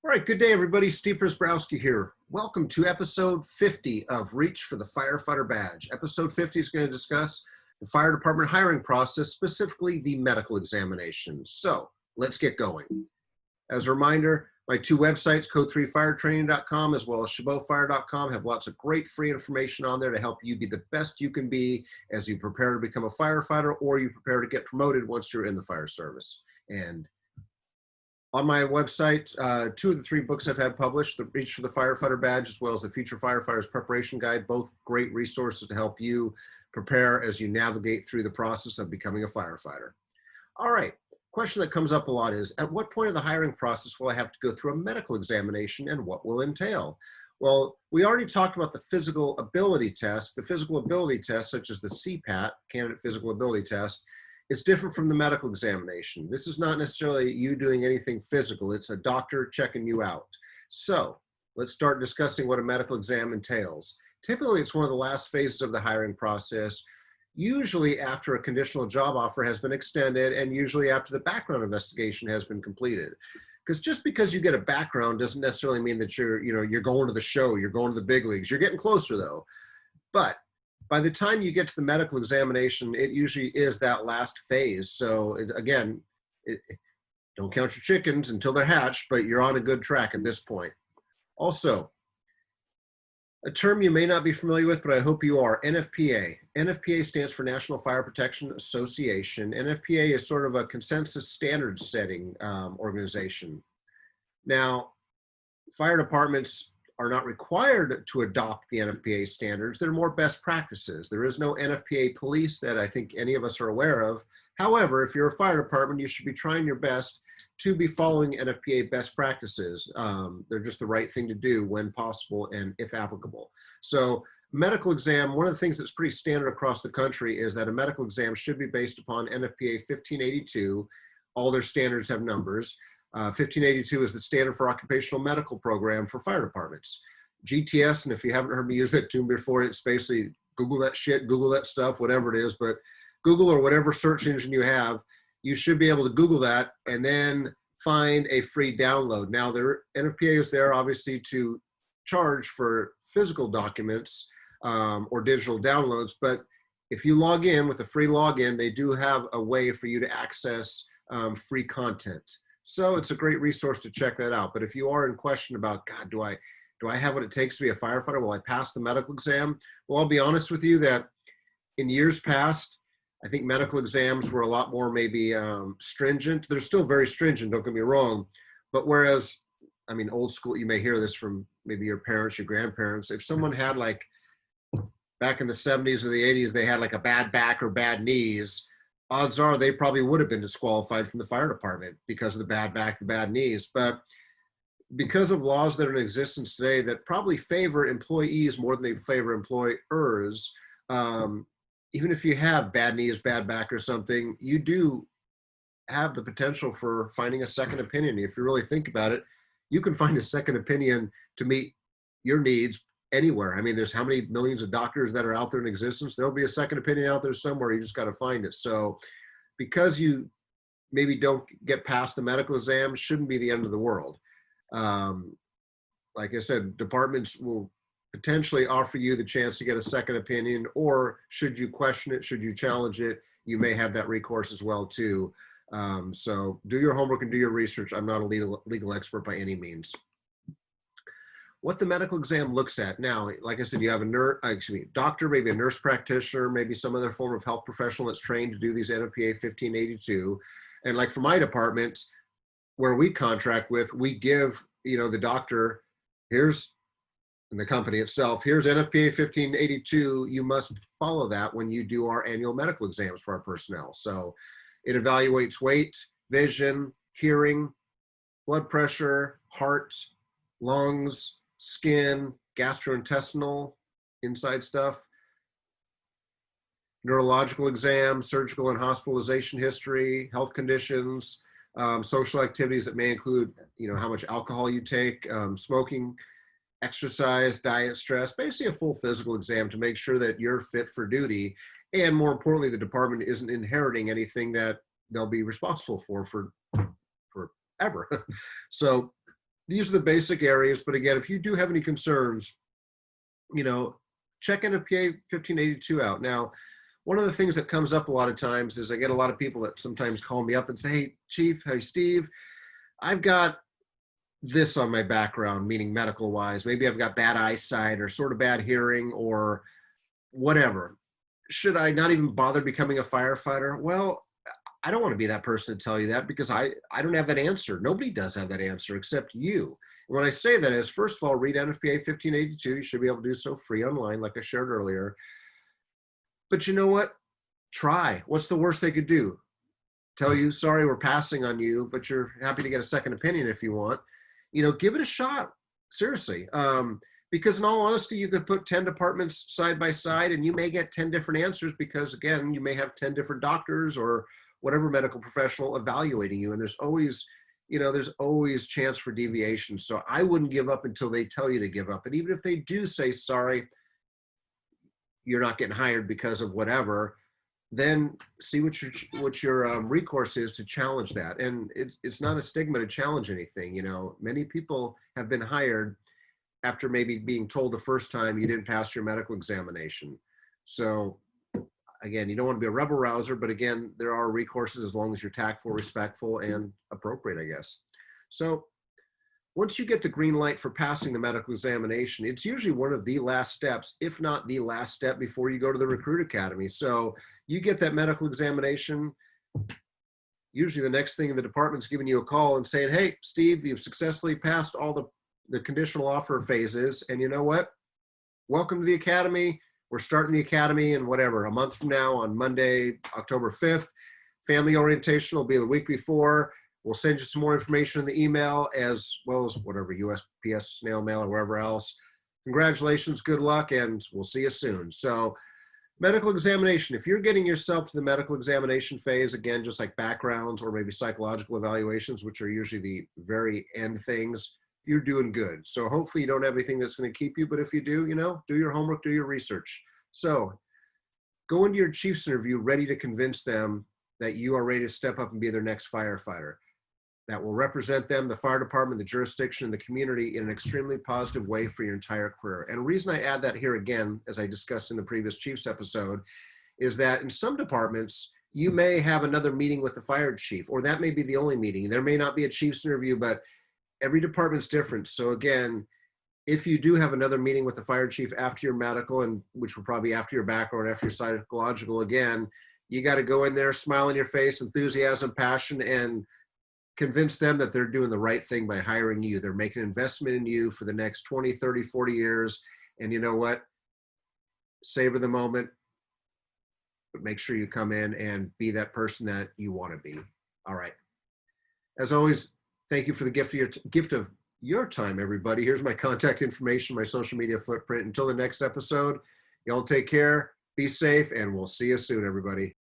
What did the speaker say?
All right, good day, everybody. Steve Prziborowski here. Welcome to episode 50 of Reach for the Firefighter Badge. Episode 50 is going to discuss the fire department hiring process, specifically the medical examination. So let's get going. As a reminder, my two websites, code3firetraining.com as well as chabotfire.com, have lots of great free information on there to help you be the best you can be as you prepare to become a firefighter or you prepare to get promoted once you're in the fire service. And on my website, two of the three books I've had published, the Reach for the Firefighter Badge, as well as the Future Firefighters Preparation Guide, both great resources to help you prepare as you navigate through the process of becoming a firefighter. All right, question that comes up a lot is, at what point of the hiring process will I have to go through a medical examination and what will entail? Well, we already talked about the physical ability test. The physical ability test, such as the CPAT, Candidate Physical Ability Test, is different from the medical examination. This is not necessarily you doing anything physical. It's a doctor checking you out. So let's start discussing what a medical exam entails. Typically, it's one of the last phases of the hiring process, usually after a conditional job offer has been extended and usually after the background investigation has been completed. Because just because you get a background doesn't necessarily mean that you're going to the show, you're going to the big leagues. You're getting closer though. But by the time you get to the medical examination, it usually is that last phase. So again, don't count your chickens until they're hatched, but you're on a good track at this point. Also, a term you may not be familiar with, but I hope you are, NFPA. NFPA stands for National Fire Protection Association. NFPA is sort of a consensus standards setting organization. Now, fire departments are not required to adopt the NFPA standards. They're more best practices. There is no NFPA police that I think any of us are aware of. However, if you're a fire department, you should be trying your best to be following NFPA best practices. They're just the right thing to do when possible and if applicable. So medical exam, one of the things that's pretty standard across the country is that a medical exam should be based upon NFPA 1582. All their standards have numbers. 1582 is the standard for occupational medical program for fire departments. GTS, and if you haven't heard me use that term before, it's basically Google that shit, Google that stuff, whatever it is, but Google or whatever search engine you have, you should be able to Google that and then find a free download. Now, the NFPA is there obviously to charge for physical documents or digital downloads, but if you log in with a free login, they do have a way for you to access free content. So it's a great resource to check that out. But if you are in question about, God, do I have what it takes to be a firefighter? Will I pass the medical exam? Well, I'll be honest with you that in years past, I think medical exams were a lot more maybe stringent. They're still very stringent, don't get me wrong. But whereas, I mean, old school, you may hear this from maybe your parents, your grandparents. If someone had like, back in the 70s or the 80s, they had like a bad back or bad knees, odds are they probably would have been disqualified from the fire department because of the bad back, the bad knees. But because of laws that are in existence today that probably favor employees more than they favor employers, even if you have bad knees, bad back or something, you do have the potential for finding a second opinion. If you really think about it, you can find a second opinion to meet your needs anywhere. I mean, there's how many millions of doctors that are out there in existence? There'll be a second opinion out there somewhere. You just got to find it. So because you maybe don't get past the medical exam, shouldn't be the end of the world. Like I said, departments will potentially offer you the chance to get a second opinion, or should you question it, should you challenge it, you may have that recourse as well too. So do your homework and do your research. I'm not a legal expert by any means. What the medical exam looks at now, like I said, you have a doctor, maybe a nurse practitioner, maybe some other form of health professional that's trained to do these NFPA 1582. And like for my department, where we contract with, we give, the doctor, here's, in the company itself, here's NFPA 1582. You must follow that when you do our annual medical exams for our personnel. So it evaluates weight, vision, hearing, blood pressure, heart, lungs, skin, gastrointestinal, inside stuff, neurological exam, surgical and hospitalization history, health conditions, social activities that may include, how much alcohol you take, smoking, exercise, diet, stress, basically a full physical exam to make sure that you're fit for duty. And more importantly, the department isn't inheriting anything that they'll be responsible for forever. So these are the basic areas. But again, if you do have any concerns, check NFPA 1582 out. Now, one of the things that comes up a lot of times is I get a lot of people that sometimes call me up and say, hey, Chief, hey, Steve, I've got this on my background, meaning medical wise. Maybe I've got bad eyesight or sort of bad hearing or whatever. Should I not even bother becoming a firefighter? Well, I don't want to be that person to tell you that, because I don't have that answer. Nobody does have that answer except you. And when I say that is, first of all, read NFPA 1582. You should be able to do so free online, like I shared earlier. But you know what? Try. What's the worst they could do? Tell you, sorry, we're passing on you, but you're happy to get a second opinion if you want. Give it a shot. Seriously. Because in all honesty, you could put 10 departments side by side and you may get 10 different answers, because again, you may have 10 different doctors or whatever medical professional evaluating you. And there's always chance for deviation. So I wouldn't give up until they tell you to give up. And even if they do say, sorry, you're not getting hired because of whatever, then see what your recourse is to challenge that. And it's not a stigma to challenge anything. Many people have been hired after maybe being told the first time you didn't pass your medical examination. So again, you don't want to be a rebel rouser, but again, there are recourses as long as you're tactful, respectful, and appropriate, I guess. So once you get the green light for passing the medical examination, it's usually one of the last steps, if not the last step, before you go to the recruit academy. So you get that medical examination. Usually the next thing in the department's giving you a call and saying, hey, Steve, you've successfully passed all the conditional offer phases. And you know what? Welcome to the academy. We're starting the academy in a month from now on Monday, October 5th. Family orientation will be the week before. We'll send you some more information in the email, as well as whatever, USPS, snail mail, or wherever else. Congratulations, good luck, and we'll see you soon. So medical examination, if you're getting yourself to the medical examination phase, again, just like backgrounds or maybe psychological evaluations, which are usually the very end things, you're doing good. So hopefully you don't have anything that's going to keep you, but if you do, do your homework, do your research. So go into your chief's interview ready to convince them that you are ready to step up and be their next firefighter. That will represent them, the fire department, the jurisdiction, and the community in an extremely positive way for your entire career. And the reason I add that here again, as I discussed in the previous chief's episode, is that in some departments, you may have another meeting with the fire chief, or that may be the only meeting. There may not be a chief's interview, but every department's different. So again, if you do have another meeting with the fire chief after your medical, and which will probably be after your background, after your psychological, again, you got to go in there, smile on your face, enthusiasm, passion, and convince them that they're doing the right thing by hiring you. They're making an investment in you for the next 20, 30, 40 years. And you know what? Savor the moment, but make sure you come in and be that person that you want to be. All right. As always, thank you for the gift of your time, everybody. Here's my contact information, my social media footprint. Until the next episode, y'all take care, be safe, and we'll see you soon, everybody.